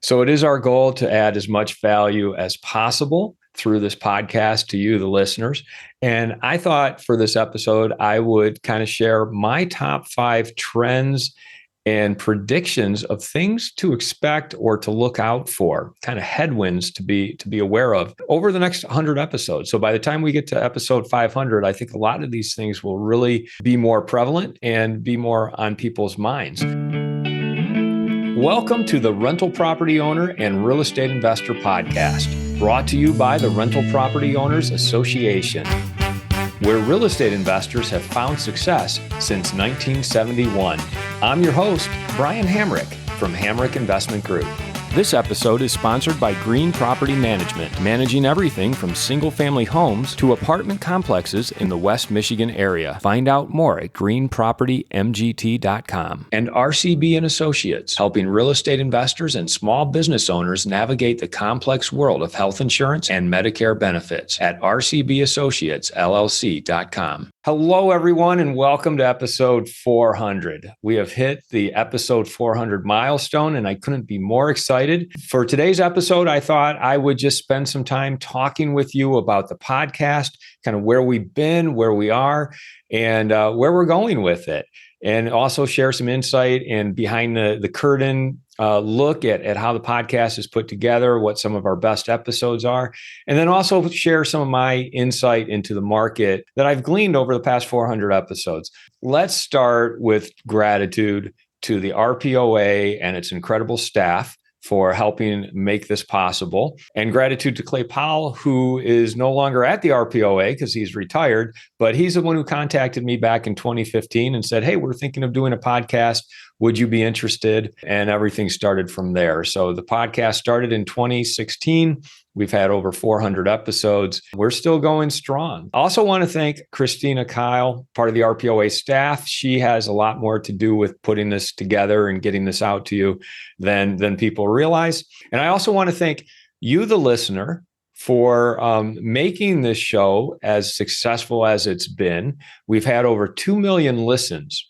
So it is our goal to add as much value as possible through this podcast to you, the listeners. And I thought for this episode, I would kind of share my top 5 trends and predictions of things to expect or to look out for, kind of headwinds to be aware of over the next 100 episodes. So by the time we get to episode 500, I think a lot of these things will really be more prevalent and be more on people's minds. Welcome to the Rental Property Owner and Real Estate Investor Podcast, brought to you by the Rental Property Owners Association, where real estate investors have found success since 1971. I'm your host, Brian Hamrick from Hamrick Investment Group. This episode is sponsored by Green Property Management, managing everything from single-family homes to apartment complexes in the West Michigan area. Find out more at greenpropertymgt.com. And RCB Associates, helping real estate investors and small business owners navigate the complex world of health insurance and Medicare benefits at rcbassociatesllc.com. Hello, everyone, and welcome to episode 400. We have hit the episode 400 milestone, and I couldn't be more excited. For today's episode, I thought I would just spend some time talking with you about the podcast, kind of where we've been, where we are, and where we're going with it. And also share some insight and behind the curtain look at how the podcast is put together, what some of our best episodes are, and then also share some of my insight into the market that I've gleaned over the past 400 episodes. Let's start with gratitude to the RPOA and its incredible staff for helping make this possible. And gratitude to Clay Powell, who is no longer at the RPOA because he's retired, but he's the one who contacted me back in 2015 and said, hey, we're thinking of doing a podcast. Would you be interested? And everything started from there. So the podcast started in 2016. We've had over 400 episodes. We're still going strong. I also want to thank Christina Kyle, part of the RPOA staff. She has a lot more to do with putting this together and getting this out to you than people realize. And I also want to thank you, the listener, for making this show as successful as it's been. We've had over 2 million listens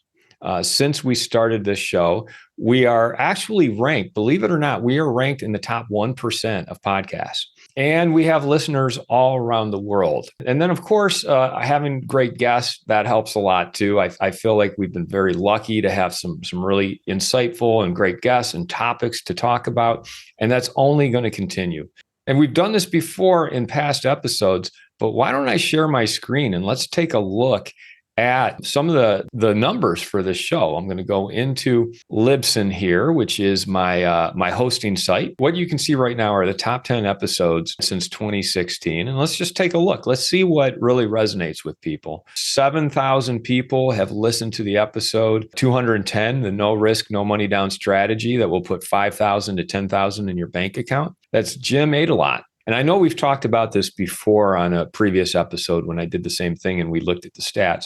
since we started this show. We are actually ranked, believe it or not, we are ranked in the top 1% of podcasts. And we have listeners all around the world. And then, of course, having great guests, that helps a lot too. I feel like we've been very lucky to have some really insightful and great guests and topics to talk about. And that's only going to continue. And we've done this before in past episodes, but why don't I share my screen and let's take a look at some of the numbers for this show. I'm going to go into Libsyn here, which is my hosting site. What you can see right now are the top 10 episodes since 2016. And let's just take a look. Let's see what really resonates with people. 7,000 people have listened to the episode. 210, the no risk, no money down strategy that will put 5,000 to 10,000 in your bank account. That's Jim Adelot. And I know we've talked about this before on a previous episode when I did the same thing and we looked at the stats.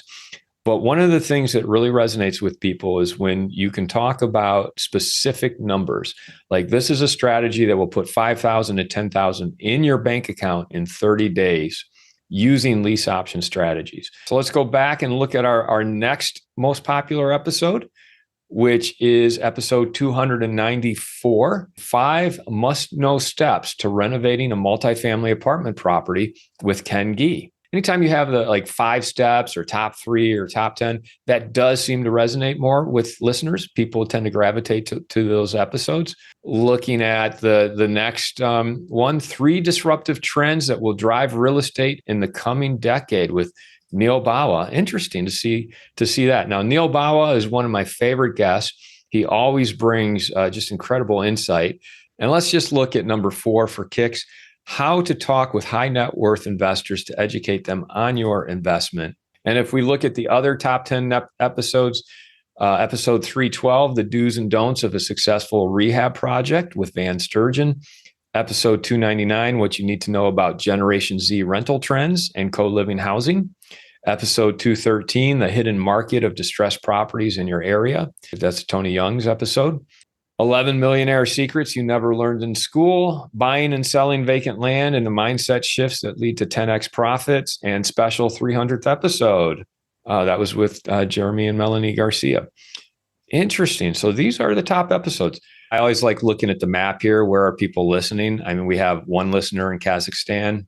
But one of the things that really resonates with people is when you can talk about specific numbers. Like this is a strategy that will put 5,000 to 10,000 in your bank account in 30 days using lease option strategies. So let's go back and look at our next most popular episode, which is episode 294, 5 must-know steps to renovating a multifamily apartment property with Ken Gee. Anytime you have the 5 steps or top 3 or top 10, that does seem to resonate more with listeners. People tend to gravitate to those episodes. Looking at the next one, 3 disruptive trends that will drive real estate in the coming decade with Neil Bawa. Interesting to see that. Now, Neil Bawa is one of my favorite guests. He always brings just incredible insight. And let's just look at number 4 for kicks, how to talk with high net worth investors to educate them on your investment. And if we look at the other top 10 episodes, episode 312, the do's and don'ts of a successful rehab project with Van Sturgeon. Episode 299, what you need to know about Generation Z rental trends and co-living housing. Episode 213, the hidden market of distressed properties in your area. That's Tony Young's episode. 11 millionaire secrets you never learned in school. Buying and selling vacant land and the mindset shifts that lead to 10x profits. And special 300th episode. That was with Jeremy and Melanie Garcia. Interesting. So these are the top episodes. I always like looking at the map here. Where are people listening? I mean, we have one listener in Kazakhstan.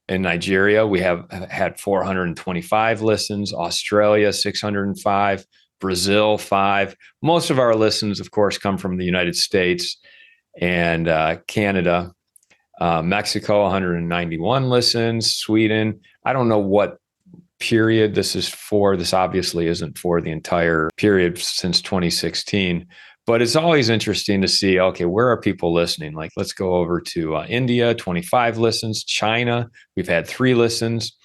In Nigeria, we have had 425 listens, Australia, 605, Brazil, 5. Most of our listens, of course, come from the United States and Canada. Mexico, 191 listens, Sweden. I don't know what period this is for. This obviously isn't for the entire period since 2016, but it's always interesting to see, okay, where are people listening? Like, let's go over to India, 25 listens, China, we've had 3 listens,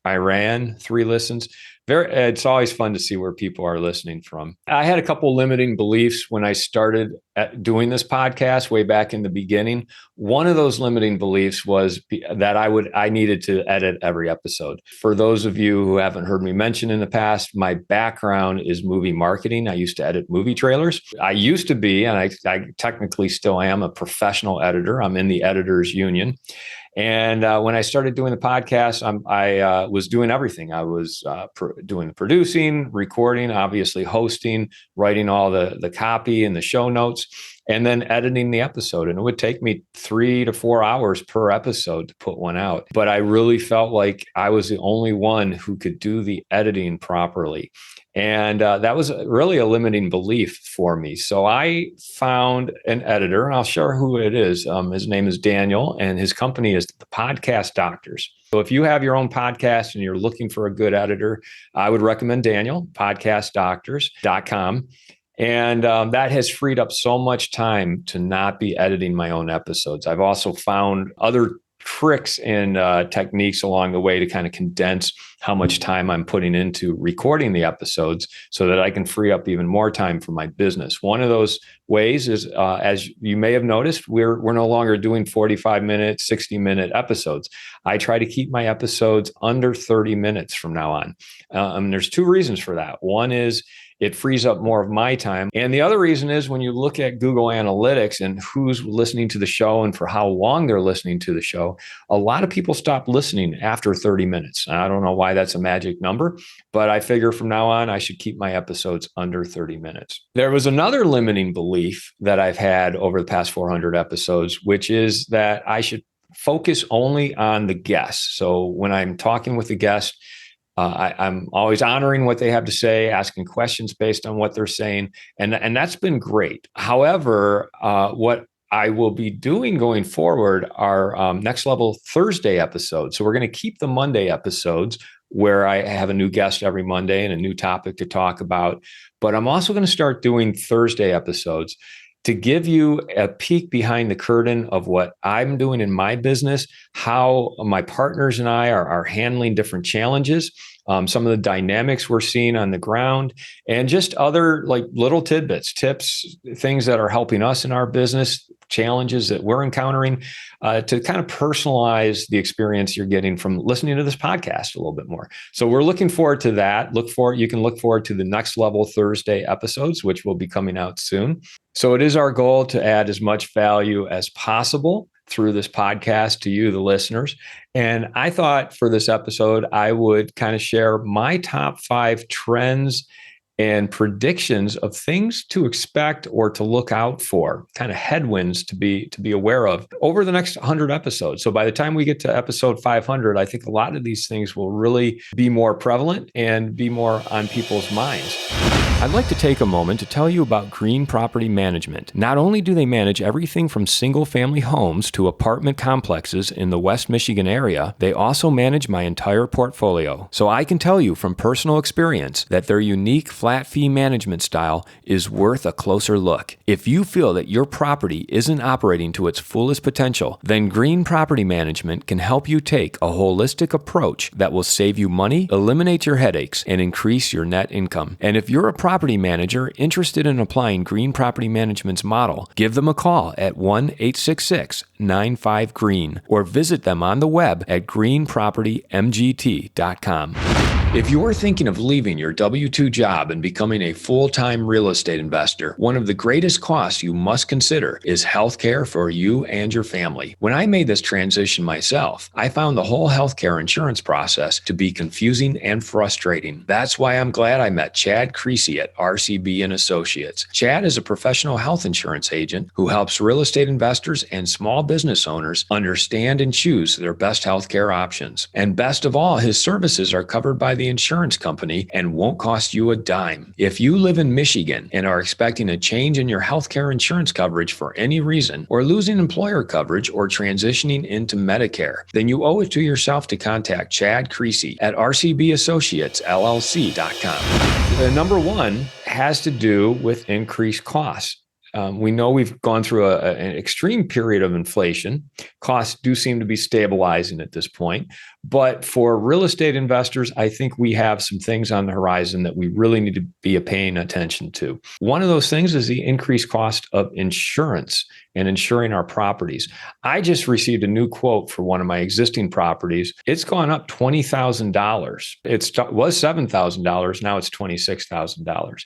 Iran, 3 listens. It's always fun to see where people are listening from. I had a couple limiting beliefs when I started doing this podcast way back in the beginning. One of those limiting beliefs was that I needed to edit every episode. For those of you who haven't heard me mention in the past, my background is movie marketing. I used to edit movie trailers. I used to be, and I technically still am, a professional editor. I'm in the editors union. And when I started doing the podcast, I was doing everything. I was doing the producing, recording, obviously hosting, writing all the copy and the show notes, and then editing the episode. And it would take me 3 to 4 hours per episode to put one out. But I really felt like I was the only one who could do the editing properly. And that was really a limiting belief for me. So I found an editor, and I'll share who it is. His name is Daniel, and his company is the Podcast Doctors. So if you have your own podcast and you're looking for a good editor, I would recommend Daniel, podcastdoctors.com. And that has freed up so much time to not be editing my own episodes. I've also found other tricks and techniques along the way to kind of condense how much time I'm putting into recording the episodes so that I can free up even more time for my business. One of those ways is, as you may have noticed, we're no longer doing 45-minute, 60-minute episodes. I try to keep my episodes under 30 minutes from now on. There's 2 reasons for that. One is it frees up more of my time. And the other reason is when you look at Google Analytics and who's listening to the show and for how long they're listening to the show, a lot of people stop listening after 30 minutes. I don't know why that's a magic number, but I figure from now on, I should keep my episodes under 30 minutes. There was another limiting belief that I've had over the past 400 episodes, which is that I should focus only on the guests. So when I'm talking with the guest, I'm always honoring what they have to say, asking questions based on what they're saying. And that's been great. However, what I will be doing going forward are Next Level Thursday episodes. So we're going to keep the Monday episodes where I have a new guest every Monday and a new topic to talk about. But I'm also going to start doing Thursday episodes to give you a peek behind the curtain of what I'm doing in my business, how my partners and I are handling different challenges, some of the dynamics we're seeing on the ground, and just other like little tidbits, tips, things that are helping us in our business, challenges that we're encountering, to kind of personalize the experience you're getting from listening to this podcast a little bit more. So we're looking forward to that. You can look forward to the Next Level Thursday episodes, which will be coming out soon. So it is our goal to add as much value as possible through this podcast to you, the listeners. And I thought for this episode, I would kind of share my top 5 trends and predictions of things to expect or to look out for, kind of headwinds to be aware of over the next 100 episodes. So by the time we get to episode 500, I think a lot of these things will really be more prevalent and be more on people's minds. I'd like to take a moment to tell you about Green Property Management. Not only do they manage everything from single-family homes to apartment complexes in the West Michigan area, they also manage my entire portfolio. So I can tell you from personal experience that their unique flat fee management style is worth a closer look. If you feel that your property isn't operating to its fullest potential, then Green Property Management can help you take a holistic approach that will save you money, eliminate your headaches, and increase your net income. And if you're a property manager interested in applying Green Property Management's model, give them a call at 1-866-95-GREEN or visit them on the web at greenpropertymgt.com. If you're thinking of leaving your W-2 job and becoming a full-time real estate investor, one of the greatest costs you must consider is healthcare for you and your family. When I made this transition myself, I found the whole healthcare insurance process to be confusing and frustrating. That's why I'm glad I met Chad Creasy at RCB Associates. Chad is a professional health insurance agent who helps real estate investors and small business owners understand and choose their best healthcare options. And best of all, his services are covered by the insurance company and won't cost you a dime. If you live in Michigan and are expecting a change in your healthcare insurance coverage for any reason, or losing employer coverage or transitioning into Medicare, then you owe it to yourself to contact Chad Creasy at rcbassociatesllc.com. Number one has to do with increased costs. We know we've gone through an extreme period of inflation. Costs do seem to be stabilizing at this point. But for real estate investors, I think we have some things on the horizon that we really need to be paying attention to. One of those things is the increased cost of insurance and insuring our properties. I just received a new quote for one of my existing properties. It's gone up $20,000. It was $7,000. Now it's $26,000.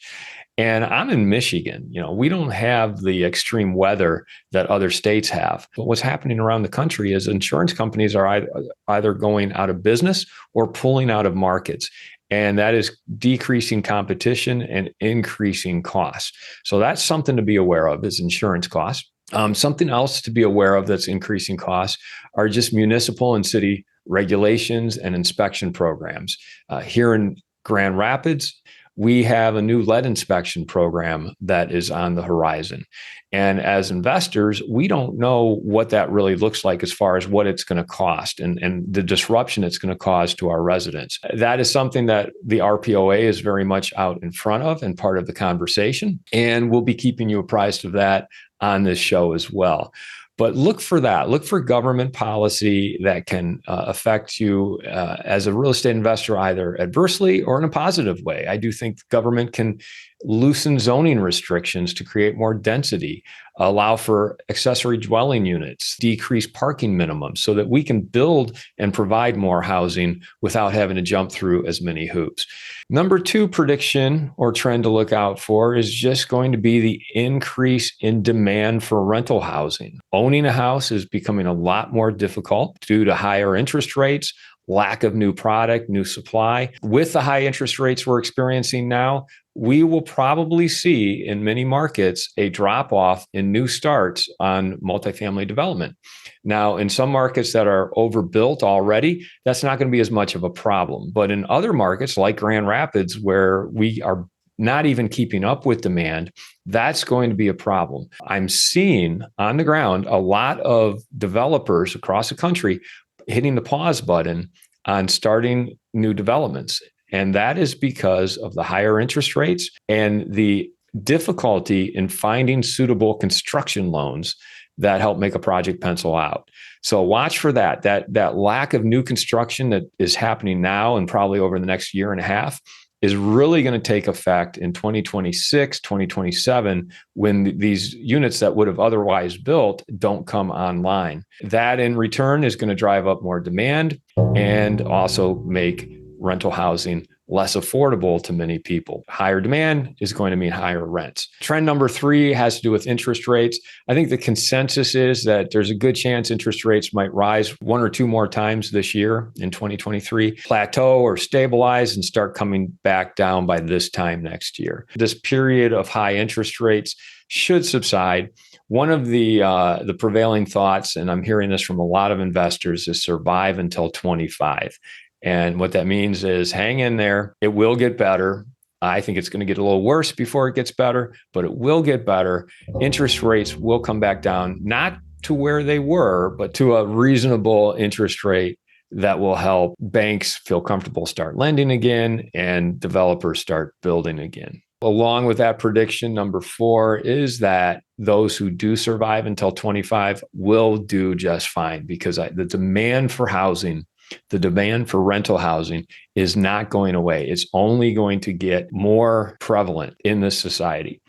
And I'm in Michigan. We don't have the extreme weather that other states have. But what's happening around the country is insurance companies are either going out of business or pulling out of markets. And that is decreasing competition and increasing costs. So that's something to be aware of, is insurance costs. Something else to be aware of that's increasing costs are just municipal and city regulations and inspection programs. Here in Grand Rapids, we have a new lead inspection program that is on the horizon. And as investors, we don't know what that really looks like as far as what it's going to cost and the disruption it's going to cause to our residents. That is something that the RPOA is very much out in front of and part of the conversation. And we'll be keeping you apprised of that on this show as well. But look for that. Look for government policy that can affect you as a real estate investor, either adversely or in a positive way. I do think government can loosen zoning restrictions to create more density, allow for accessory dwelling units, decrease parking minimums so that we can build and provide more housing without having to jump through as many hoops. Number two prediction or trend to look out for is just going to be the increase in demand for rental housing. Owning a house is becoming a lot more difficult due to higher interest rates, lack of new product, new supply. With the high interest rates we're experiencing now, we will probably see in many markets a drop off in new starts on multifamily development. Now, in some markets that are overbuilt already, that's not going to be as much of a problem. But in other markets like Grand Rapids, where we are not even keeping up with demand, that's going to be a problem. I'm seeing on the ground a lot of developers across the country hitting the pause button on starting new developments. And that is because of the higher interest rates and the difficulty in finding suitable construction loans that help make a project pencil out. So watch for that lack of new construction that is happening now and probably over the next year and a half is really going to take effect in 2026, 2027, when these units that would have otherwise built don't come online. That in return is going to drive up more demand and also make rental housing less affordable to many people. Higher demand is going to mean higher rents. Trend number three has to do with interest rates. I think the consensus is that there's a good chance interest rates might rise one or two more times this year in 2023, plateau or stabilize and start coming back down by this time next year. This period of high interest rates should subside. One of the prevailing thoughts, and I'm hearing this from a lot of investors, is survive until 25. And what that means is hang in there. It will get better. I think it's going to get a little worse before it gets better, but it will get better. Interest rates will come back down, not to where they were, but to a reasonable interest rate that will help banks feel comfortable start lending again and developers start building again. Along with that prediction, number four is that those who do survive until 25 will do just fine because the demand for housing, the demand for rental housing is not going away. It's only going to get more prevalent in this society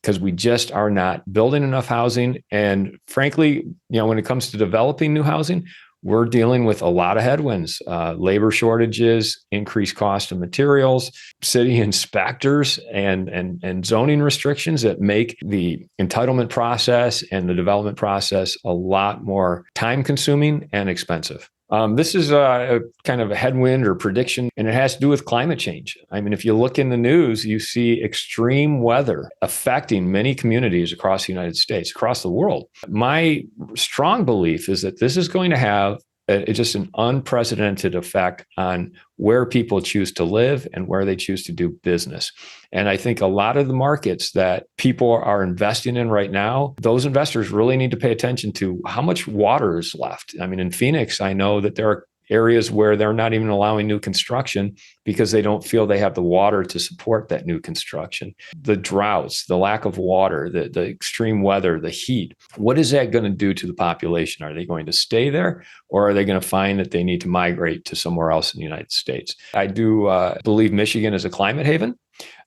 because we just are not building enough housing. And frankly, when it comes to developing new housing, we're dealing with a lot of headwinds, labor shortages, increased cost of materials, city inspectors, and zoning restrictions that make the entitlement process and the development process a lot more time consuming and expensive. This is a kind of a headwind or prediction, and it has to do with climate change. I mean, if you look in the news, you see extreme weather affecting many communities across the United States, across the world. My strong belief is that this is going to have just an unprecedented effect on where people choose to live and where they choose to do business. And I think a lot of the markets that people are investing in right now, those investors really need to pay attention to how much water is left. I mean, in Phoenix, I know that there are areas where they're not even allowing new construction because they don't feel they have the water to support that new construction. The droughts, the lack of water, the extreme weather, the heat, what is that going to do to the population? Are they going to stay there, or are they going to find that they need to migrate to somewhere else in the United States? I do believe Michigan is a climate haven.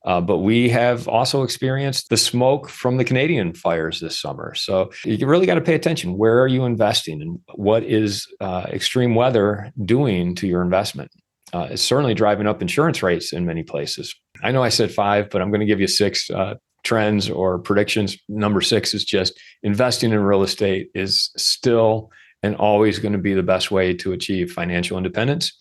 But we have also experienced the smoke from the Canadian fires this summer. So you really got to pay attention. Where are you investing, and what is extreme weather doing to your investment? It's certainly driving up insurance rates in many places. I know I said 5, but I'm going to give you 6 trends or predictions. Number 6 is just investing in real estate is still and always going to be the best way to achieve financial independence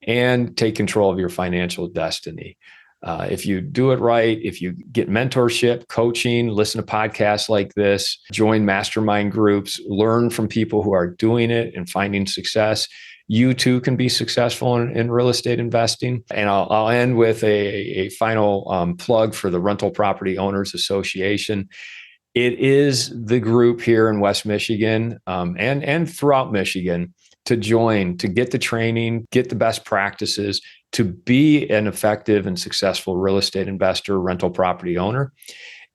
and take control of your financial destiny. If you do it right, if you get mentorship, coaching, listen to podcasts like this, join mastermind groups, learn from people who are doing it and finding success, you too can be successful in real estate investing. And I'll end with a final plug for the Rental Property Owners Association. It is the group here in West Michigan and throughout Michigan to join, to get the training, get the best practices, to be an effective and successful real estate investor, rental property owner.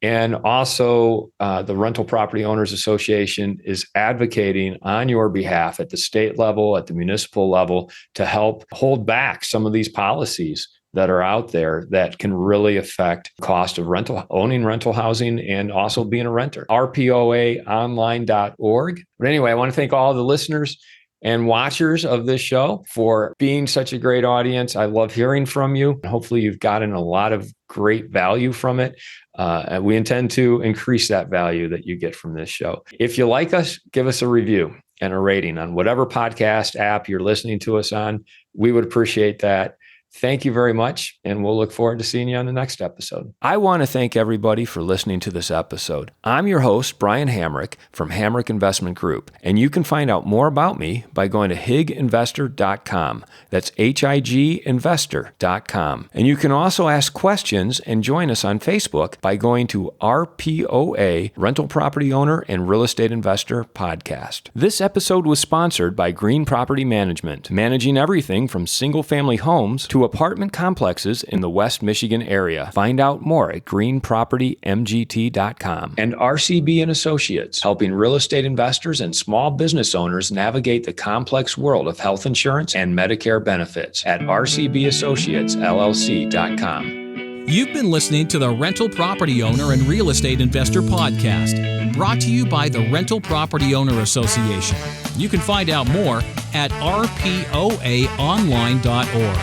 And also, the Rental Property Owners Association is advocating on your behalf at the state level, at the municipal level, to help hold back some of these policies that are out there that can really affect cost of owning rental housing and also being a renter. rpoaonline.org. But anyway, I want to thank all the listeners and watchers of this show for being such a great audience. I love hearing from you. Hopefully you've gotten a lot of great value from it. And we intend to increase that value that you get from this show. If you like us, give us a review and a rating on whatever podcast app you're listening to us on. We would appreciate that. Thank you very much, and we'll look forward to seeing you on the next episode. I want to thank everybody for listening to this episode. I'm your host, Brian Hamrick from Hamrick Investment Group, and you can find out more about me by going to higinvestor.com. That's higinvestor.com. And you can also ask questions and join us on Facebook by going to RPOA, Rental Property Owner and Real Estate Investor Podcast. This episode was sponsored by Green Property Management, managing everything from single-family homes to apartment complexes in the West Michigan area. Find out more at greenpropertymgt.com. And RCB Associates, helping real estate investors and small business owners navigate the complex world of health insurance and Medicare benefits at rcbassociatesllc.com. You've been listening to the Rental Property Owner and Real Estate Investor Podcast, brought to you by the Rental Property Owner Association. You can find out more at rpoaonline.org.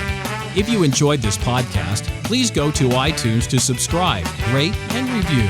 If you enjoyed this podcast, please go to iTunes to subscribe, rate, and review.